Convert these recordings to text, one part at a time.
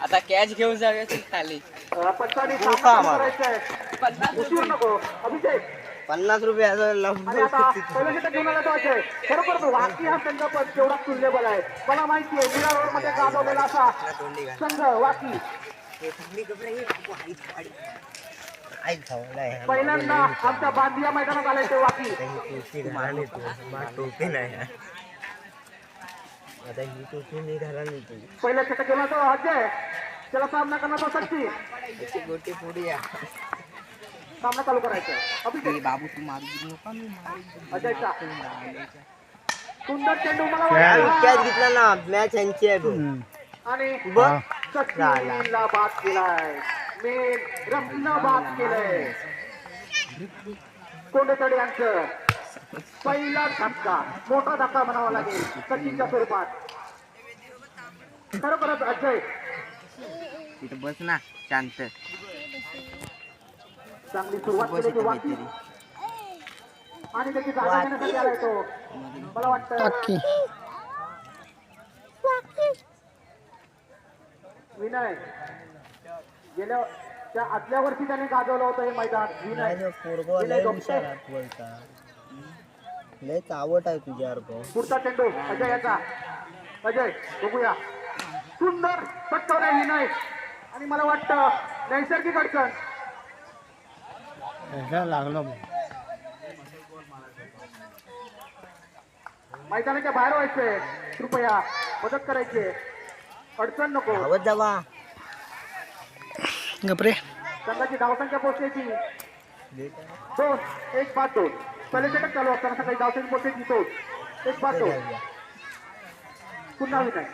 आता कॅच घेऊन जाऊया खाली. 50 रुपये खरोखर वाकी हा संघ पण तेवढा सुलेबल आहे. मला माहिती आहे मीरा मध्ये गाजवलेला असा संघ वाकी पहिल्यांदा आमच्या बांधिया मैदानात आलाय ते वाकी. पहिल्या षटक घेऊन तो अजय त्याला सामना करण्याचा सक्ती गोटी पुढे सामना चालू करायचा. अभिषेक बाबू तू मारू अजयचा सुंदर चेंडू मला कॅच घेतला ना मॅच यांची आहे आणि सचिनला बाद केलाय. मेन रत्न बाद केलंय. कोंडेतडे यांचं पहिला धक्का मोठा धक्का म्हणावा लागेल सचिनच्या स्वरूपात. खरोखरच अजय तिथं बस ना शांत. चांगली सुरुवात केली की वाकी आणि त्याची जागा घेण्यासाठी आलाय तो. मला वाटतं विनय गेल्या त्या आदल्या वर्षी त्याने गाजवलं होतं हे मैदान. लयच आवड आहे तुझ्यावर. पुढचा चेंडू अजय याचा. अजय बघूया सुंदर पटकवलाय विनय आणि मला वाटतं नैसर्गिक अडचण लागलं मैदानाच्या बाहेर व्हायचंय. कृपया मदत करायची. अडचण नको. आवड जावा गपरे. संघाची धावसंख्या पोहोचायची 2-1-5-2. पहिले षटक चालू असताना सकाळी धावसंख्या पोहोचायची 2-1-5-2. पुन्हा विनय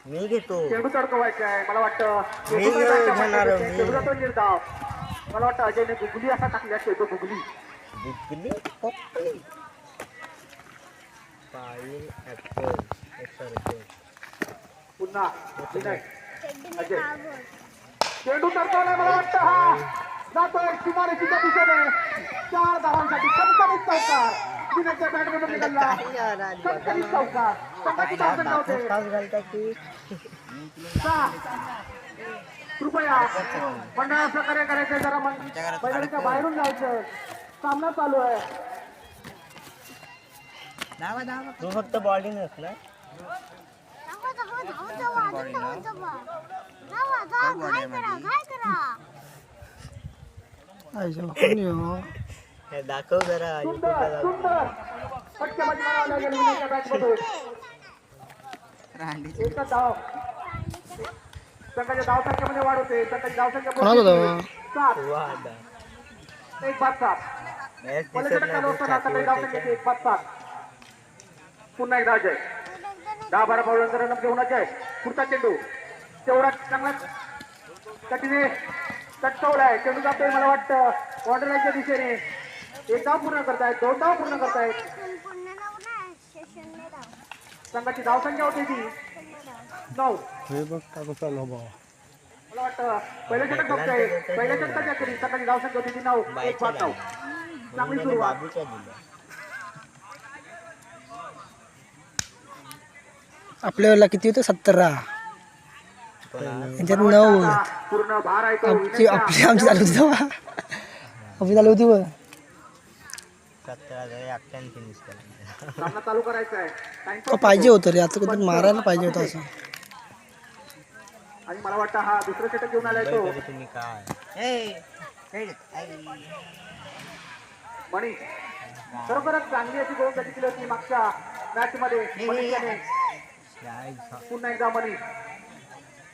मी घेतो. चेंडू तडकवायचा आहे. मला वाटतं चेंडूचा तो निर्धाव. मला वाटतं अजयने गुगली असा टाकली असेल. तो गुगली पुन्हा विनय अजय चेंडू तडकवलाय. मला वाटतं हा जातोय सीमारेषेच्या दिशेने 4 धावांसाठी कणकणीत चौकार. विनयच्या बॅटमधून निघाला कणकणीत चौकार. संघाची धावसंख्या होते 6. कृपया मंडळ असं कार्य करायचं जरा मैदानाच्या बाहेरून जायचं. सामना चालू आहे. तू फक्त बॉलिंग असला दाखव जरा. सुंदर सुंदर फटकेबाजी मारायला लागेल विनयच्या बॅटमधून. एकच धाव संघाच्या धावसंख्येमध्ये वाढ होते. संघाची धावसंख्या 1-5-7. पहिल्या षटक चालू असताना सकाळी धावसंख्येची 1-5-7. पुन्हा एकदा अजय 10-12 बॉलांचा रन घेऊन अजय. पुढचा चेंडू तेवढा चांगला कटीने तटकवलाय. चेंडू जातोय. मला वाटतं बॉर्डरच्या दिशेने. 1 धाव पूर्ण करतायत. 2 धाव पूर्ण करतायत. संघाची धावसंख्या होती ती 9. मला वाटतं पहिल्या षटक बघताय. पहिल्या षटकाच्या तरी सकाळची धावसंख्या होती ती 9. 1-5-9. चांगली सुरुवात. आपल्या वेळेला किती होतं 17. यांच्यात 9. पूर्ण भार आहे तो आमची चालू होती तेव्हा. आपली चालू होती व सामना चालू करायचा आहे. पाहिजे होतं रे. आता कधी मारायला पाहिजे होतं असं. आणि मला वाटतं हा दुसरा षटक घेऊन आलाय तो तुम्ही काय मणी. खरोखरच चांगली अशी गोलंदाजी केली होती मागच्या मॅच मध्ये मनीषाने. पुन्हा एकदा मनी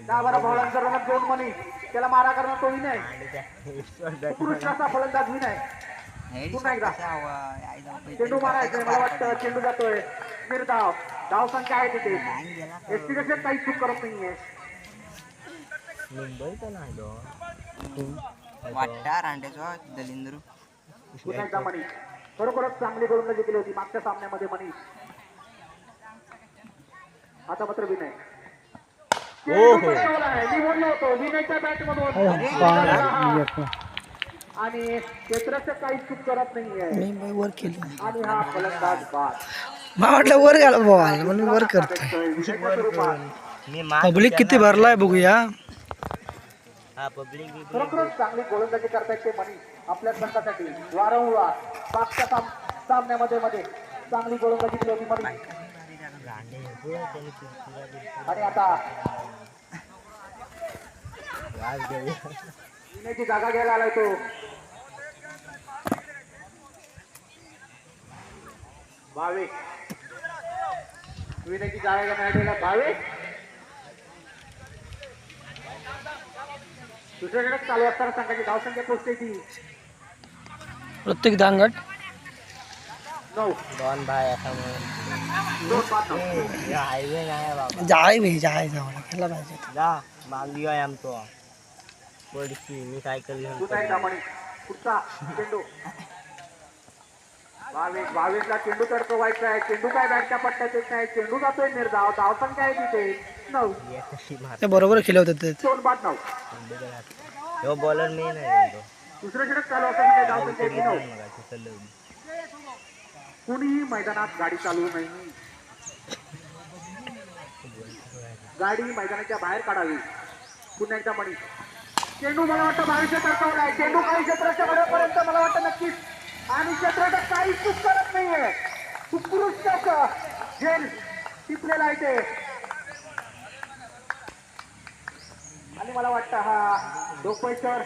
10-12 बॉलांचा रन घेऊन मनी त्याला मारा करणार तो विनय. उत्कृष्ट असा फलंदाज विनय. पुन्हा एकदा चेंडू मारायचा. मला वाटतं चेंडू जातोय निर्धाव. धावसंख्या आहे तिथे. एसटी कसे काही चूक करत नाहीये. मुंबईचा नाही वाटता रांडेचा दलिंद्रू. पुन्हा एकदा मनी. खरोखरच चांगली गोलंदाजी केली होती मागच्या सामन्यामध्ये मनी. आता मात्र विनय. मी बोललो होतो विनयच्या बॅट मधून आणि क्षेत्राचं काही चूक करत नाहीये. वर केली. आणि हा फलंदाज बाद. मला वाटलं वर घाला बॉल म्हणून वर करतोय. विजयाच्या स्वरूपात मी मार पब्लिक किती भरलाय बघूया. हा पब्लिक खरोखरच चांगली गोलंदाजी करतायत ते मनी आपल्या संघासाठी वारंवार मागच्या सामन्यामध्ये चांगली गोलंदाजी केली होती मनी. आणि आता विनयची जागा घ्यायला आलाय तो. भावे विनयची जागा घेण्यासाठी भावे दुसऱ्याकडे चालू असताना संघाची धावसंख्या पोहोचते ती प्रत्येक दांगट 9. दोन भाई असा म्हणून 2-5-9. हायवे नाही बाबा जाय भाई जाय जाऊ खेळला पाहिजे. जा मागली आहे आमचो पडशी मी सायकल घेऊन पुन्हा एकदा मणी पुढचा चेंडू 22ला चेंडू तडकवायचा आहे. चेंडू काय बॅटच्या पट्ट्यात येत नाही. चेंडू जातोय निर्धाव. धावसंख्या आहे तिथे 9. कशी मार ते बरोबर खेळले होते ते. 2-5-9. हो बॉलर मी नाही दुसऱ्या षटक चालू असताना धावसंख्या आहे 9. कुणीही मैदानात गाडी चालवू नये. गाडी मैदानाच्या बाहेर काढावी. पुन्हा एकदा मणी चेंडू मला वाटतं 22 तडकवलाय. चेंडू काही क्षेत्राच्या बरोबरपर्यंत मला वाटतं नक्कीच आणि क्षेत्राचा काही चूक करत नाहीये. उत्कृष्ट झेल टिपलेला आहे ते. आणि मला वाटतं हा डोपेश्वर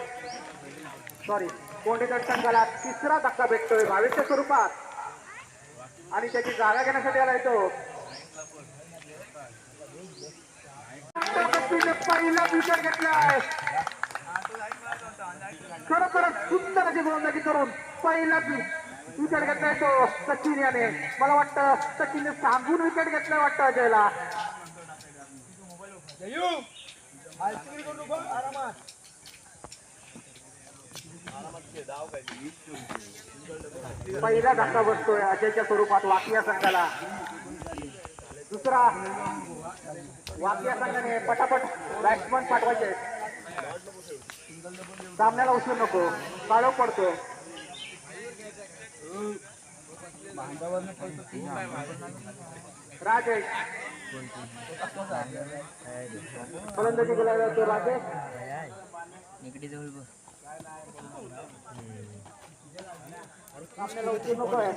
कोंडेकर संघाला तिसरा धक्का भेटतोय 22च्या स्वरूपात आणि त्याची जागा घेण्यासाठी आलाय तो. पहिला विकेट घेतलाय. खरोखरच सुंदर अशी गोलंदाजी करून पहिला विकेट घेतलाय तो सचिन याने. मला वाटतं सचिनने सांगून विकेट घेतलाय वाटतं अजयला. पहिला धक्का बसतोय अजयच्या स्वरूपात वाकिया संघाला. दुसरा वाकिया संघाने पटापट बॅट्समन पाठवायचे. सामन्याला उशीर नको. काळो पडतो. राजेश फलंदाजी बोलायला तो राजेश निगडी जवळ बघ. सामन्याला उशीर नको आहे.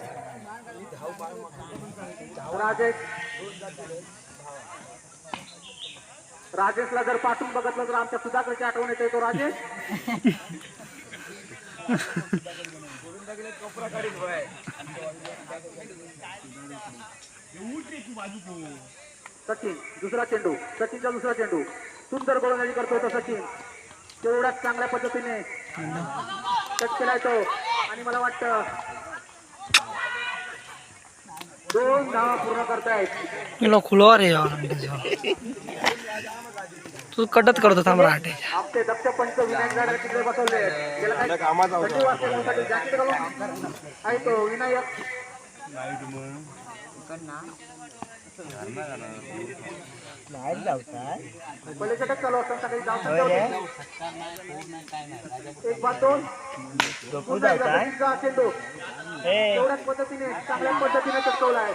राजेशला जर पाठवून बघितलं तर आमच्या सुधाकरची आठवण येते. तो राजेश सचिन दुसरा चेंडू. सचिनचा दुसरा चेंडू. सुंदर गोलंदाजी करतोय तो सचिन. तेवढ्याच चांगल्या पद्धतीने कट केलाय तो आणि मला वाटतं 2 धावा पूर्ण करतायत. खुलवा रे यार तू कटत करतो थांब राहते. आमचे दक्ष पंच विनायक गाडर तिकडे बसवले. त्याला काही थंडी वाजते म्हणून जॅकेट घालून आहे तो विनायक. पहिले षटक चालू असताना काही धाव संख्या होती. 1-2 पुन्हा चेंडू तेवढ्याच पद्धतीने चांगल्या पद्धतीने चटकवलाय.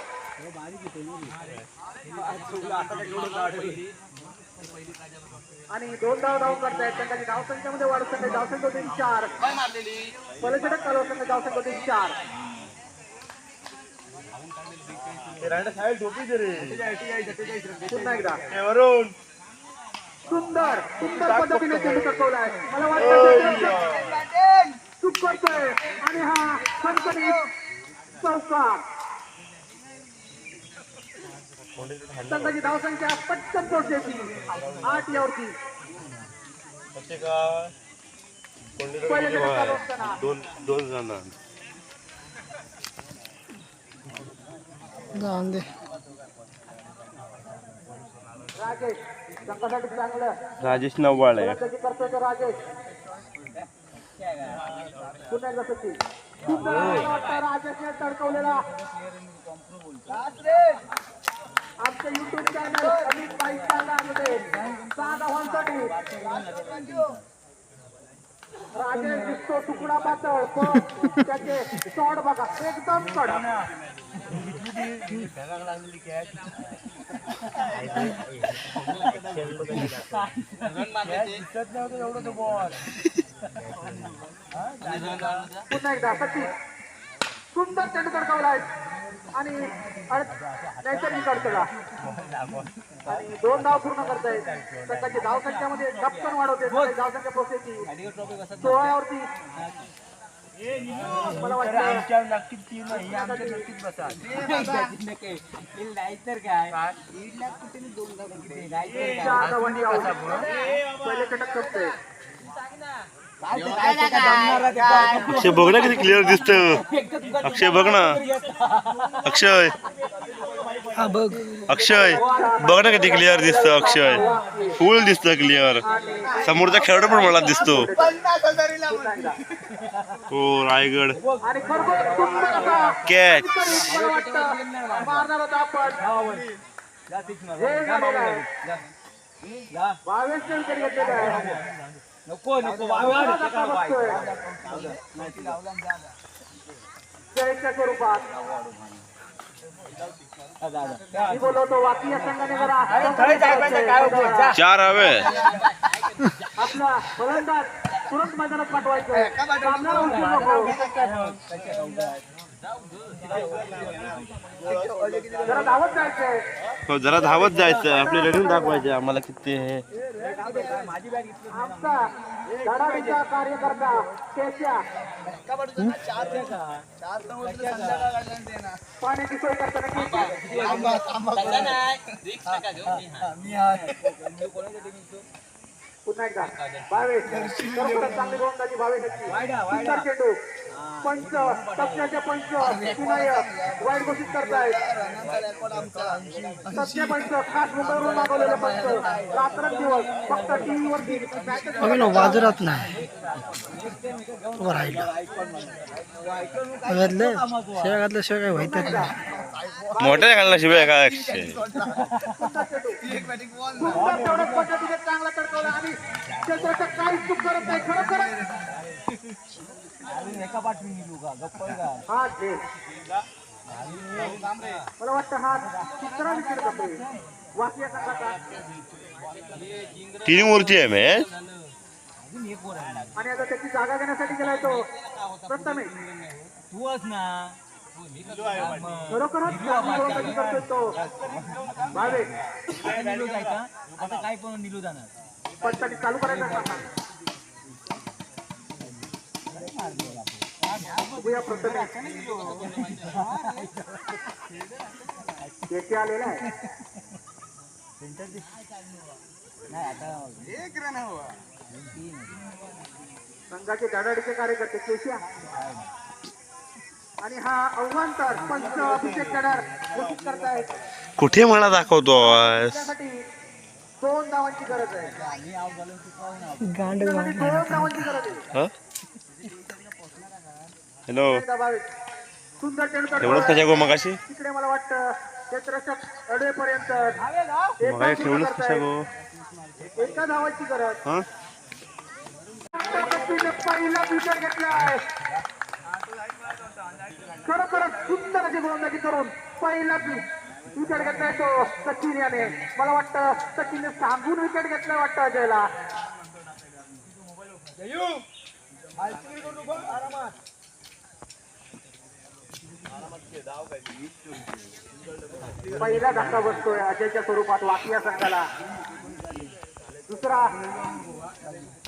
आणि 2 धाव करतायत. त्यांची धावसंख्येमध्ये वाढ होते. धावसंख्या होती 4. पहिले षटक चालू असताना धावसंख्या होती 4. पुन्हा एकदा सुंदर पद्धतीने चेंडू चटकवलाय. मला वाटतं चूक करतोय आणि हा खणखणीत चौकार. संघाची धावसंख्या पटकन पोहोचली 8 यावरती. पहिले षटक चालू असताना जाऊन दे. राजेश संघासाठी चांगलं राजेश नव्वाळे गोलंदाजी करतोय तो राजेश. पुन्हा एकदा सचिन. सुंदर राजेशने तडकवलेला. आमच्या युट्यूब चॅनल अमित भाई मध्ये 6 धावांसाठी राजेश दिसतो तुकडा पातळ पण त्याचे शॉट बघा एकदम कडक. पुन्हा एकदा सचिन सुंदर चेंडू तडकावलाय आणि नैसर्गिक अडचला आणि 2 धाव पूर्ण करतायत. संघाची धाव संख्यामध्ये झपकन वाढवते. धाव संख्या पोहोचली 16 वरती. मला वाटतं नक्कीच टीम नाही आमच्या नक्कीच बसा नाहीतर काय 4 धावांनी आउट. पहिले षटक संपतंय. अक्षय बघ ना किती क्लिअर दिसत. अक्षय बघ ना. अक्षय हा बघ अक्षय बघ ना किती क्लिअर दिसत. अक्षय फुल दिसत क्लिअर. समोरचा खेळाडू पण मला दिसतो. हो रायगड आणि खरोखर सुंदर असा कॅच. मला वाटतं मारणार होता आपण. हे झालेलं आहे. 22 विकेट घेतलेले आहे. जयच्या स्वरूपात मी बोलवतो वाकी या संघाने जरा 4 हवे. आपला फलंदाज तुरंत मैदानात पाठवायचं. सामन्याला उशीर नको. जरा धावत जायचंय. हो जरा धावत जायचं. आपली रनिंग दाखवायचे आम्हाला किती हे. आमचा धडाडीचा कार्यकर्ता केशा पाण्याची सोय करताना पुन्हा एकदा 22 चांगली गोलंदाजी 22 चेंडू पंच तज्ञाचे पंच विनायक वाईट घोषित करतायत. तज्ञ पंच खास मुंबईवरून मागवलेले पंच रात्रंदिवस फक्त टीव्हीवरती बघ वाजरत नाही तो राहिलं घातलं शिवाय घातल्याशिवाय काय व्हायचं नाही. मोठ्या घालण्याशिवाय काय अक्षय. तेवढ्याच पद्धतीने चांगला तडकवला आणि क्षेत्राचं काहीच चूक करत नाही. खरोखर हा खेळ मला वाटतं हा 3रा विकेट जातोय वाकी या संघाचा. 3 वरती आहे मॅच. आणि आता त्याची जागा घेण्यासाठी गेलाय तो प्रथमेश. खरोखरच गोलंदाजी करतोय तो भावे. आता काय पण निलू जाणार पंचांनी चालू करायचा सामना. बघूया प्रथमेश येथे आलेला आहे. संघाचे धडाडीचे कार्यकर्ते केशिया आणि हा आव्हान तर पंच अभिषेक कडार घोषित करतायत. कुठे मला दाखवतो. त्यासाठी 2 धावांची गरज आहे. गांड त्यासाठी 2 धावांची गरज आहे. हॅलो एकदा 22 सुंदर चेंडू ठेवलंच कशा गो मगाशी. तिकडे मला वाटतं क्षेत्ररक्षक अडवेपर्यंत मगाशी ठेवलंच कशा गो. एका धावांची गरज. हा पहिला विकेट घेतला आहे. खरोखरच सुंदर अशी गोलंदाजी करून पहिला विकेट घेतलाय तो सचिन याने. मला वाटतं सचिनने सांगून विकेट घेतलाय वाटतं अजयला. पहिला धक्का बसतोय अजयच्या स्वरूपात वाकिया संघाला. दुसरा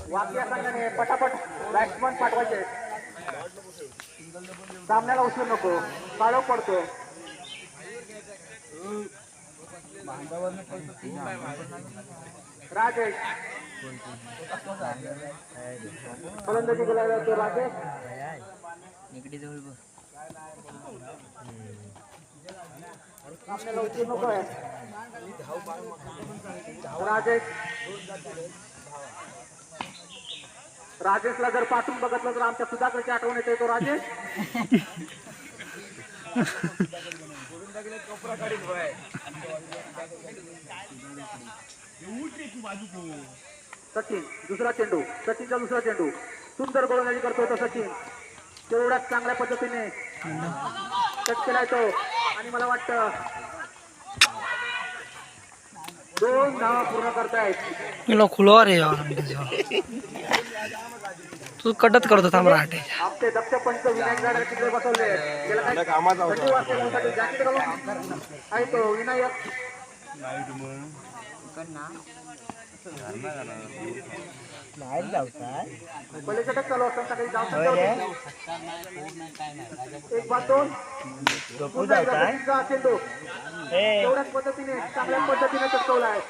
वाकिया संघाने पटापट बॅट्समन पाठवायचे. सामन्याला उशीर नको. काळोख पडतो. राजेश फलंदाजी बोलायला तो राजेश निगडी जवळ बघ. सामन्याला उशीर नको आहे. राजेशला जर पाठवून बघितलं तर आमच्या सुधाकरची आठवण येते. तो राजेश सचिन दुसरा चेंडू. सचिनचा दुसरा चेंडू सुंदर गोलंदाजी करतोय तो सचिन. तेवढ्याच चांगल्या पद्धतीने कट केलाय तो. आणि मला वाटतं 2 धावा पूर्ण करतायत. मी खुलवा रे यार तू कटत करतो थांब राहते आमचे दक्ष पंच विनायक गाडे तिकडे बसवले. त्याला काय थंडी वाजते म्हणून जॅकेट घालून आहे तो विनायक. पहिले षटक चालू असताना काही जाऊ एक बाद 2 चेंडू एवढ्याच पद्धतीने चांगल्या पद्धतीने चटकवला आहे.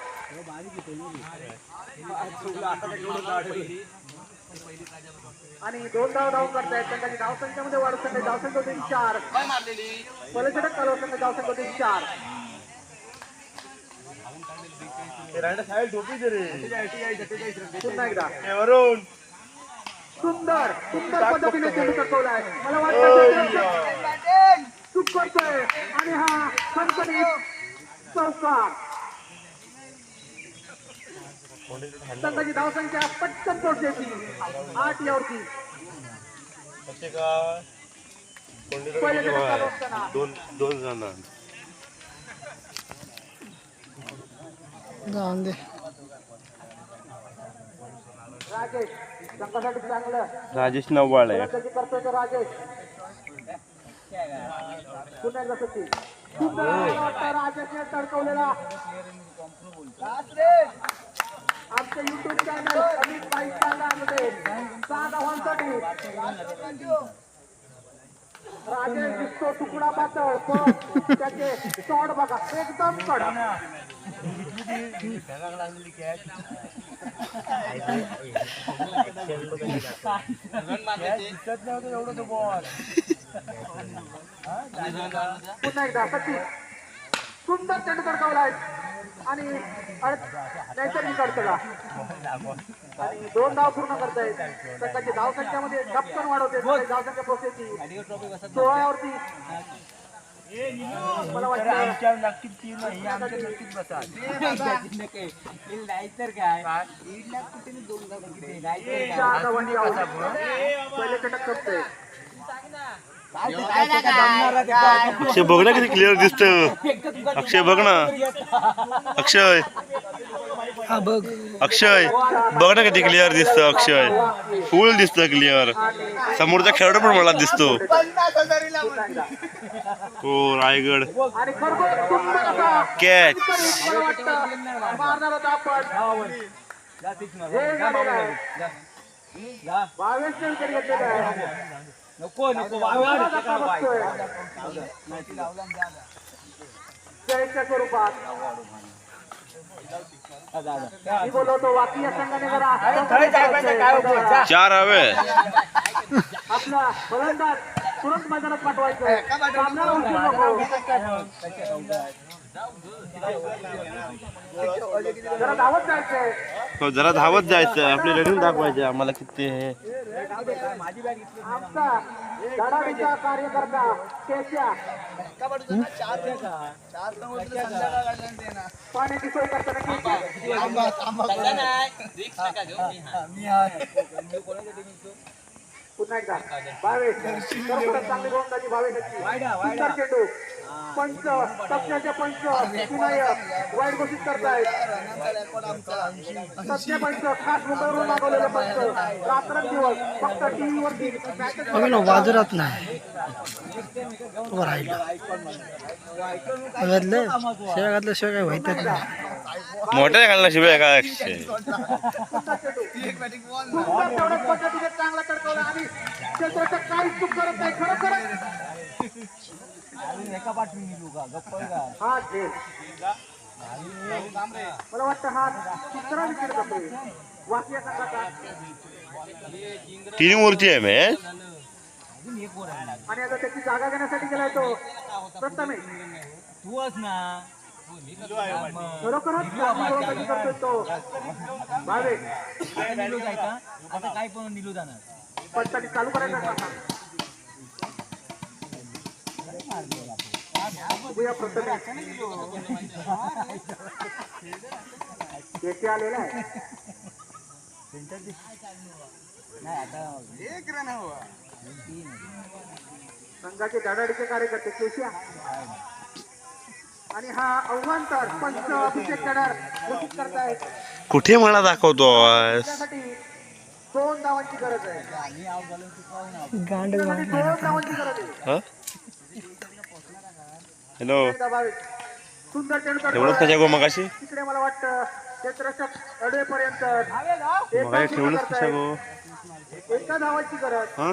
आणि 2 धाव करतायत. त्यांची धावसंख्येमध्ये वाढ असताना धावसंख्या होती 4. पहिले षटक चालू असताना धावसंख्या होती 4. पुन्हा एकदा सुंदर सुंदर पद्धतीने चेंडू चटकवला आहे. मला वाटतं चूक करतोय आणि हा संकटित चौकार. संघाची धावसंख्या पटकन पोहोचण्याची 8 यावरती. पहिले षटक चालू असताना दोन जण जाऊन दे राजेश संघासाठी चांगलं राजेश नव्वाळे गोलंदाजी करतोय तो राजेश. पुन्हा एकदा सचिन सुंदर राजेशने तडकवलेला. आमच्या युट्यूब चॅनल अमित भाई मध्ये 6 धावांसाठी राजेश दिसतो तुकडा पातळ पण त्याचे शॉट बघा एकदम कडक. पुन्हा एकदा सचिन सुंदर चेंडू तडकावलाय आणि नैसर्गिक अडचला आणि 2 धाव पूर्ण करतायत. संघाची धावसंख्यामध्ये धपकन वाढवते. धावसंख्या पोहोचण्याची 16 वरती. मला वाटतं नक्कीच टीम नाही आमच्या नक्कीच बसा नाहीतर काय कुठे 2 धाव किती नाहीतर 4 धावांनी आउट. पहिले षटक करतोय. अक्षय बघ ना किती क्लिअर दिसत. अक्षय बघ ना अक्षय हा बघ अक्षय बघ ना किती क्लिअर दिसत. अक्षय फुल दिसत क्लिअर. समोरचा खेळाडू पण मला दिसतो. हो रायगड आणि खरोखर सुंदर असा कॅच. मला वाटतं मारणार होता आपण. हे झालेलं आहे. 22 विकेट घेतलेलं आहे. नको नको जयच्या स्वरूपात मी बोलवतो वाकी या संघाने जरा 4 हवे. आपला फलंदाज तुरंत मैदानात पाठवायचं. सामन्याला उशीर नको. जरा धावत जायचंय. हो जरा धावत जायचं. आपली रनिंग दाखवायचे आम्हाला किती हे. आमचा धडाडीचा कार्यकर्ता केशा पाण्याची सोय करताना पुन्हा एकदा 22 चांगली गोलंदाजी 22 चेंडू पंच तज्ञाचे पंच विनायक वाईट घोषित करतायत. तज्ञ पंच खास मुंबईवरून मागवलेले पंच रात्रंदिवस फक्त टीव्हीवरती अभिनव बाजारात नाही तो राहिला घातलं शिवाय घातल्याशिवाय काय माहितच नाही. मोठ्या घालण्याशिवाय काय अक्षय. तेवढ्याच पद्धतीने चांगला तडकवला आणि क्षेत्राचं काहीच चूक करत नाही. खरोखरच एका पाठवून निघू का गप्प का हा खेळ मला वाटतं हा 3रा विकेट जातोय वाकी या संघाचा. 3 वरती आहे मॅच. आणि आता त्याची जागा घेण्यासाठी गेलाय तो प्रथमेश. तूच ना खरोखरच गोलंदाजी करतोय तो 22. निलू जायचा आता काय पण निलू जाणार पंचांनी चालू करायचा सामना. बघूया प्रथमेश येथे आलेला आहे. नाही आता संघाचे धडाडीचे कार्यकर्ते केशिया आणि हा अव्हांतर पंच अभिषेक केदार घोषित करतायत. कुठे मला दाखवतोस? त्यासाठी 2 धावांची गरज आहे. गांड त्यासाठी 2 धावांची गरज आहे. हॅलो, एकदा बावीस. सुंदर चेंडू ठेवलंच कशा गो मगाशी? तिकडे मला वाटतं क्षेत्ररक्षक अडवेपर्यंत मगाशी ठेवलंच कशा गो? एका धावाची गरज. हा